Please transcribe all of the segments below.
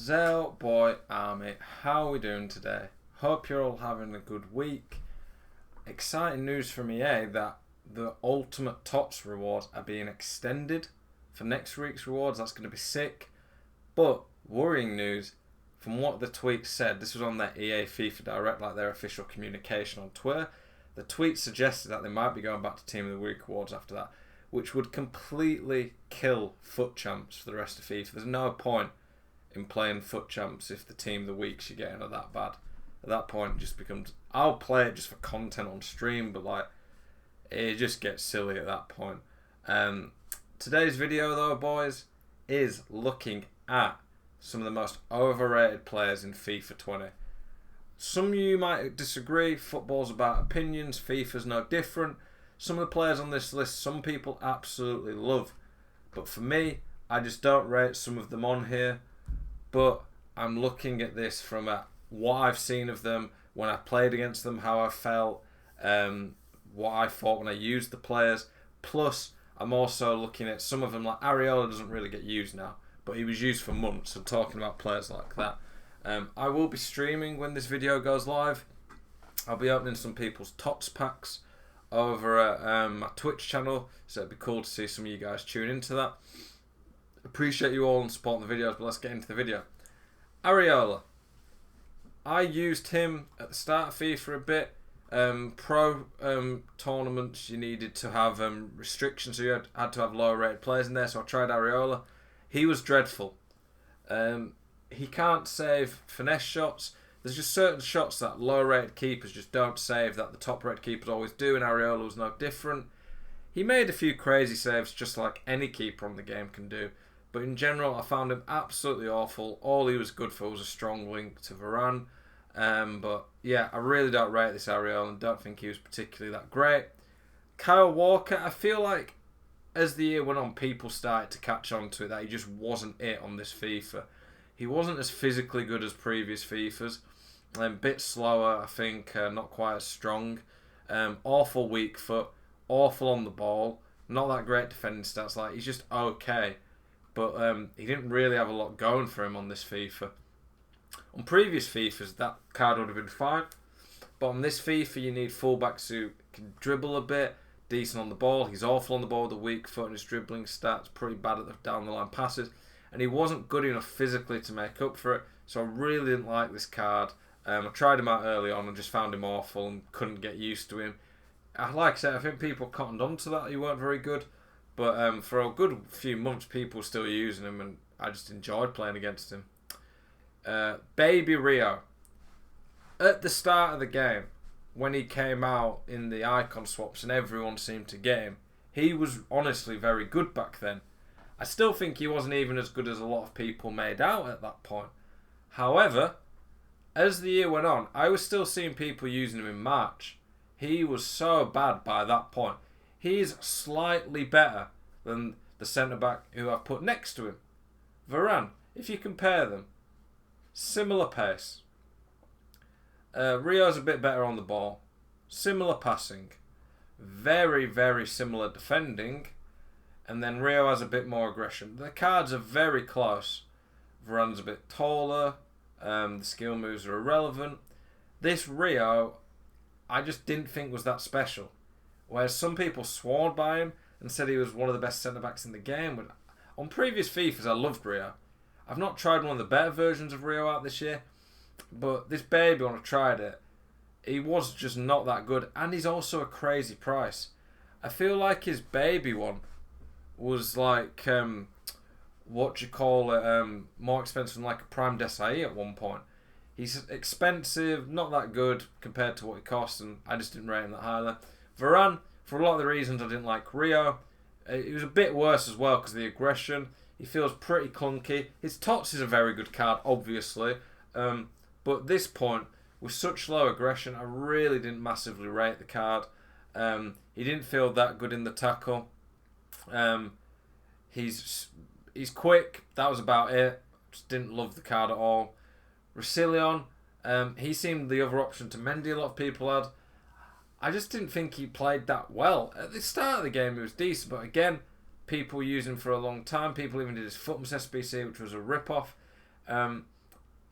Zell Boy Army, how are we doing today? Hope you're all having a good week. Exciting news from EA that the Ultimate Tots rewards are being extended for next week's rewards. That's going to be sick. But worrying news, from what the tweet said, this was on their EA FIFA Direct, like their official communication on Twitter. The tweet suggested that they might be going back to Team of the Week awards after that, which would completely kill Foot Champs for the rest of FIFA. There's no point in playing Foot Champs if the Team of the Weeks you're getting are that bad. At that point, it just becomes, I'll play it just for content on stream, but like, it just gets silly at that point. Today's video though, boys, is looking at some of the most overrated players in FIFA 20. Some of you might disagree. Football's about opinions. FIFA's no different. Some of the players on this list, some people absolutely love. But for me, I just don't rate some of them on here. But I'm looking at this from what I've seen of them, when I played against them, how I felt, what I thought when I used the players. Plus, I'm also looking at some of them, like Areola doesn't really get used now, but he was used for months, so talking about players like that. I will be streaming when this video goes live. I'll be opening some people's TOTS packs over at my Twitch channel, so it'd be cool to see some of you guys tune into that. Appreciate you all and supporting the videos, but let's get into the video. Areola. I used him at the start of FIFA a bit. Pro tournaments, you needed to have restrictions, so you had to have lower rated players in there, so I tried Areola. He was dreadful. He can't save finesse shots. There's just certain shots that lower rated keepers just don't save that the top rated keepers always do, and Areola was no different. He made a few crazy saves just like any keeper on the game can do, but in general I found him absolutely awful. All he was good for was a strong link to Varane. But yeah, I really don't rate this Areola and don't think he was particularly that great. Kyle Walker, I feel like as the year went on, people started to catch on to it that he just wasn't it on this FIFA. He wasn't as physically good as previous FIFAs. A bit slower, I think, not quite as strong. Awful weak foot, awful on the ball, not that great defending stats. Like, he's just okay. But he didn't really have a lot going for him on this FIFA. On previous FIFAs, that card would have been fine. But on this FIFA, you need fullbacks who can dribble a bit, decent on the ball. He's awful on the ball with a weak foot, and his dribbling stats pretty bad at the down the line passes. And he wasn't good enough physically to make up for it. So I really didn't like this card. I tried him out early on and just found him awful and couldn't get used to him. Like I said, I think people cottoned on to that. He weren't very good. But for a good few months, people were still using him, and I just enjoyed playing against him. Baby Rio. At the start of the game, when he came out in the icon swaps and everyone seemed to get him, he was honestly very good back then. I still think he wasn't even as good as a lot of people made out at that point. However, as the year went on, I was still seeing people using him in March. He was so bad by that point. He's slightly better than the centre-back who I've put next to him. Varane, if you compare them, similar pace. Rio's a bit better on the ball. Similar passing. Very, very similar defending. And then Rio has a bit more aggression. The cards are very close. Varane's a bit taller. The skill moves are irrelevant. This Rio, I just didn't think was that special. Whereas some people swore by him and said he was one of the best centre-backs in the game. But on previous FIFAs, I loved Rio. I've not tried one of the better versions of Rio out this year. But this baby, when I tried it, he was just not that good. And he's also a crazy price. I feel like his baby one was like, more expensive than like a Prime Desai at one point. He's expensive, not that good compared to what he costs, and I just didn't rate him that highly. Varane, for a lot of the reasons I didn't like Rio, he was a bit worse as well because of the aggression. He feels pretty clunky. His TOTS is a very good card, obviously, but at this point, with such low aggression, I really didn't massively rate the card. He didn't feel that good in the tackle. He's quick. That was about it. Just didn't love the card at all. Roussillon, he seemed the other option to Mendy. A lot of people had. I just didn't think he played that well. At the start of the game, he was decent, but again, people used him for a long time. People even did his Footmas SBC, which was a rip-off.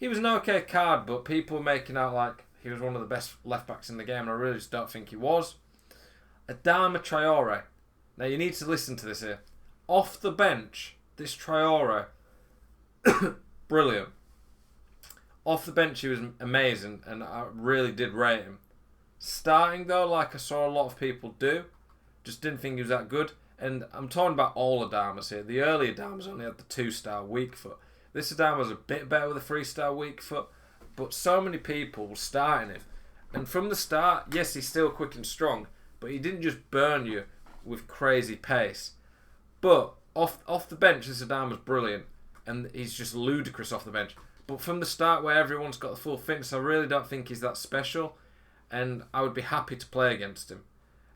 he was an okay card, but people were making out like he was one of the best left backs in the game, and I really just don't think he was. Adama Traore. Now you need to listen to this here. Off the bench, this Traore, brilliant. Off the bench, he was amazing, and I really did rate him. Starting though, like I saw a lot of people do, just didn't think he was that good. And I'm talking about all Adamas here. The early Adamas only had the 2-star weak foot. This Adama was a bit better with a 3-star weak foot, but so many people were starting him. And from the start, yes, he's still quick and strong, but he didn't just burn you with crazy pace. But off the bench, this Adama's brilliant, and he's just ludicrous off the bench. But from the start, where everyone's got the full fitness, I really don't think he's that special, and I would be happy to play against him.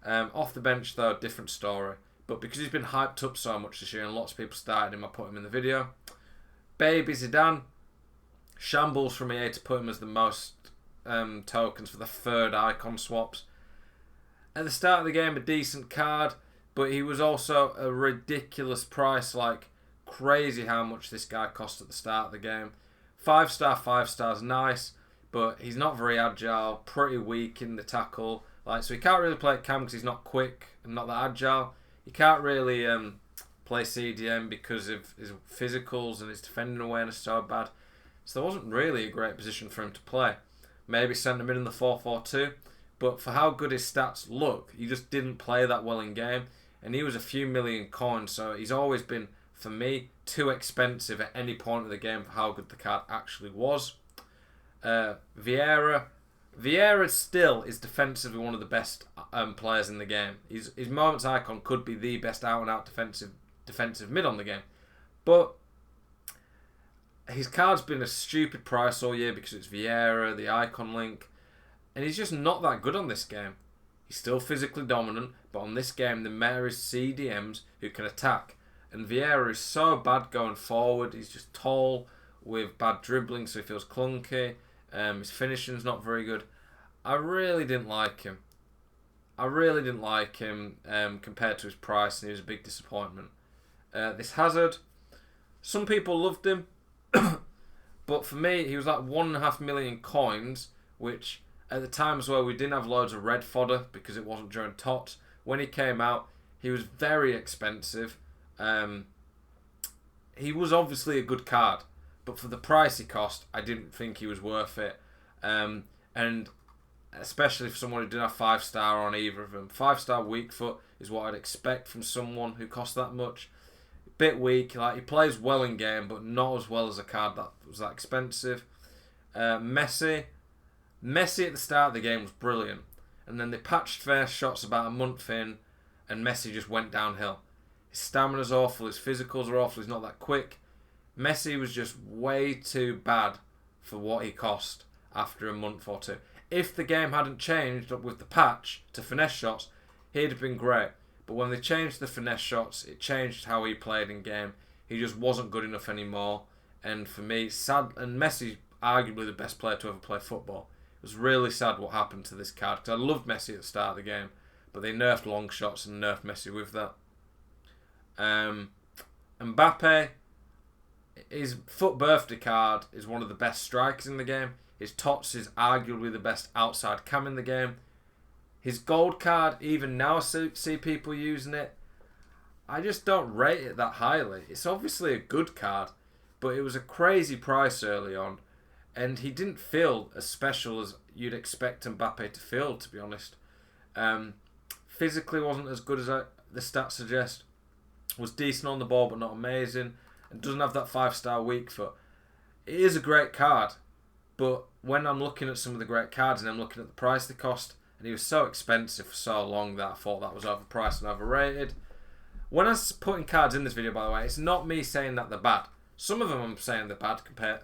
Off the bench, though, different story. But because he's been hyped up so much this year, and lots of people started him, I put him in the video. Baby Zidane, shambles from EA to put him as the most tokens for the third icon swaps. At the start of the game, a decent card, but he was also a ridiculous price, like crazy how much this guy cost at the start of the game. 5-star, 5 stars, nice, but he's not very agile, pretty weak in the tackle. So he can't really play at cam because he's not quick and not that agile. He can't really play CDM because of his physicals and his defending awareness so bad. So there wasn't really a great position for him to play. Maybe send him in the 4-4-2, but for how good his stats look, he just didn't play that well in game. And he was a few million coins, so he's always been, for me, too expensive at any point of the game for how good the card actually was. Vieira still is defensively one of the best players in the game. His moments icon could be the best out-and-out defensive mid on the game. But his card's been a stupid price all year because it's Vieira, the icon link, and he's just not that good on this game. He's still physically dominant, but on this game the meta is CDMs who can attack. And Vieira is so bad going forward. He's just tall with bad dribbling, so he feels clunky. His finishing's not very good. I really didn't like him. Compared to his price, and he was a big disappointment. This Hazard, some people loved him, but for me, he was like 1.5 million coins, which at the time as well, we didn't have loads of red fodder because it wasn't during TOTS. When he came out, he was very expensive. He was obviously a good card, but for the price he cost, I didn't think he was worth it. And especially for someone who didn't have 5-star on either of them. 5-star weak foot is what I'd expect from someone who costs that much. Bit weak, he plays well in game, but not as well as a card that was that expensive. Messi at the start of the game was brilliant, and then they patched first shots about a month in, and Messi just went downhill. His stamina's awful, his physicals are awful, he's not that quick. Messi was just way too bad for what he cost after a month or two. If the game hadn't changed up with the patch to finesse shots, he'd have been great. But when they changed the finesse shots, it changed how he played in game. He just wasn't good enough anymore. And for me, sad. And Messi's arguably the best player to ever play football. It was really sad what happened to this card, because I loved Messi at the start of the game, but they nerfed long shots and nerfed Messi with that. Mbappe, his foot birthday card is one of the best strikers in the game. His TOTS is arguably the best outside cam in the game. His gold card, even now I see people using it. I just don't rate it that highly. It's obviously a good card, but it was a crazy price early on, and he didn't feel as special as you'd expect Mbappe to feel, to be honest. Physically wasn't as good as the stats suggest. Was decent on the ball, but not amazing, and doesn't have that 5-star weak foot. It is a great card, but when I'm looking at some of the great cards and I'm looking at the price they cost, and he was so expensive for so long that I thought that was overpriced and overrated. When I was putting cards in this video, by the way, it's not me saying that they're bad. Some of them I'm saying they're bad,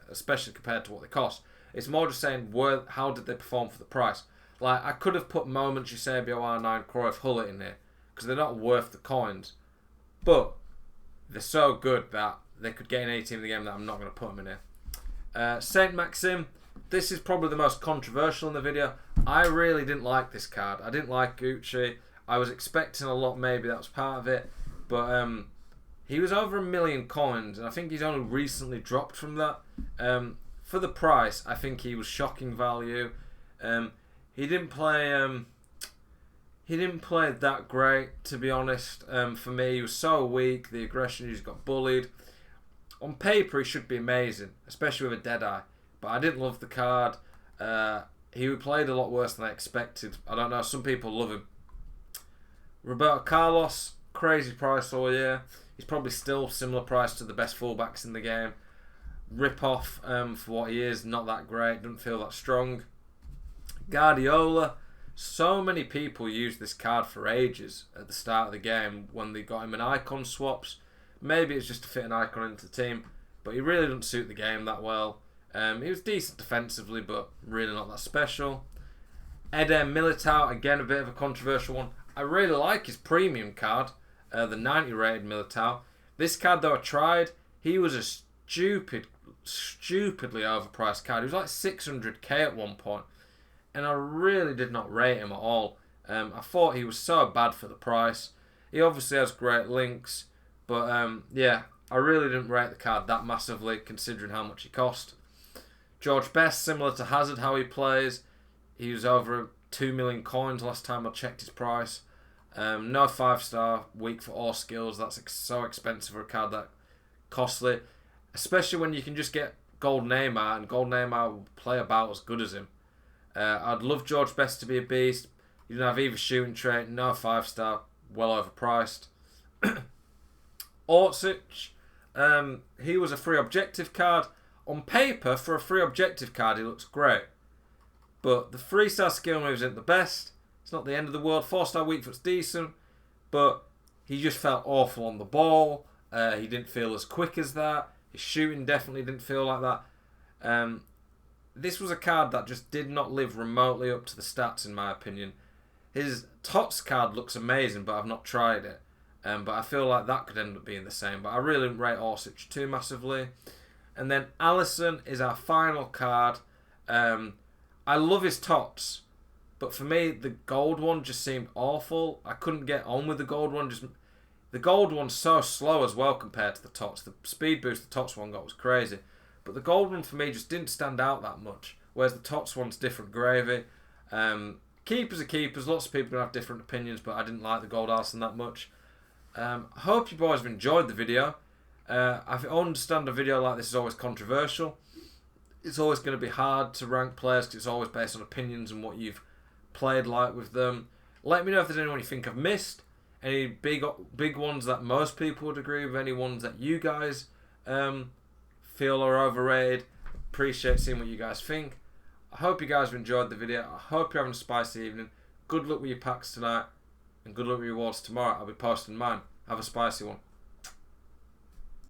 especially compared to what they cost. It's more just saying how did they perform for the price. Like, I could have put Moments, Eusebio, R9, Cruyff, Hullet in here, because they're not worth the coins. But they're so good that they could get in any team in the game that I'm not going to put them in here. Saint Maxim, this is probably the most controversial in the video. I really didn't like this card. I didn't like Gucci. I was expecting a lot, maybe that was part of it. But he was over 1 million coins, and I think he's only recently dropped from that. for the price, I think he was shocking value. He didn't play. He didn't play that great, to be honest. For me, he was so weak. The aggression, he just got bullied. On paper, he should be amazing, especially with a dead eye. But I didn't love the card. He played a lot worse than I expected. I don't know. Some people love him. Roberto Carlos, crazy price all year. He's probably still similar price to the best fullbacks in the game. Rip off for what he is. Not that great. Doesn't feel that strong. Guardiola. So many people used this card for ages at the start of the game when they got him in icon swaps. Maybe it's just to fit an icon into the team, but he really doesn't suit the game that well. He was decent defensively, but really not that special. Eder Militao, again a bit of a controversial one. I really like his premium card, the 90 rated Militao. This card though I tried, he was a stupidly overpriced card. He was like 600k at one point. And I really did not rate him at all. I thought he was so bad for the price. He obviously has great links. But yeah, I really didn't rate the card that massively considering how much he cost. George Best, similar to Hazard, how he plays. He was over 2 million coins last time I checked his price. No 5-star, weak for all skills. That's so expensive for a card that costly. Especially when you can just get Gold Neymar, and Gold Neymar will play about as good as him. I'd love George Best to be a beast. He didn't have either shooting trait, no 5-star, well overpriced. Orsic, he was a free objective card. On paper, for a free objective card, he looks great. But the 3-star skill moves isn't the best. It's not the end of the world. 4-star weak foot's decent. But he just felt awful on the ball. He didn't feel as quick as that. His shooting definitely didn't feel like that. This was a card that just did not live remotely up to the stats, in my opinion. His Tots card looks amazing, but I've not tried it. But I feel like that could end up being the same. But I really didn't rate Orsic too massively. And then Alisson is our final card. I love his Tots, but for me, the gold one just seemed awful. I couldn't get on with the gold one. The gold one's so slow as well compared to the Tots. The speed boost the Tots one got was crazy. But the gold one for me just didn't stand out that much. Whereas the Tots one's different gravy. Keepers are keepers. Lots of people have different opinions, but I didn't like the gold Alisson that much. I hope you boys have enjoyed the video. I understand a video like this is always controversial. It's always going to be hard to rank players because it's always based on opinions and what you've played like with them. Let me know if there's anyone you think I've missed. Any big ones that most people would agree with. Any ones that you guys feel are overrated. Appreciate seeing what you guys think. I hope you guys have enjoyed the video. I hope you're having a spicy evening. Good luck with your packs tonight. And good luck with your rewards tomorrow. I'll be posting mine. Have a spicy one.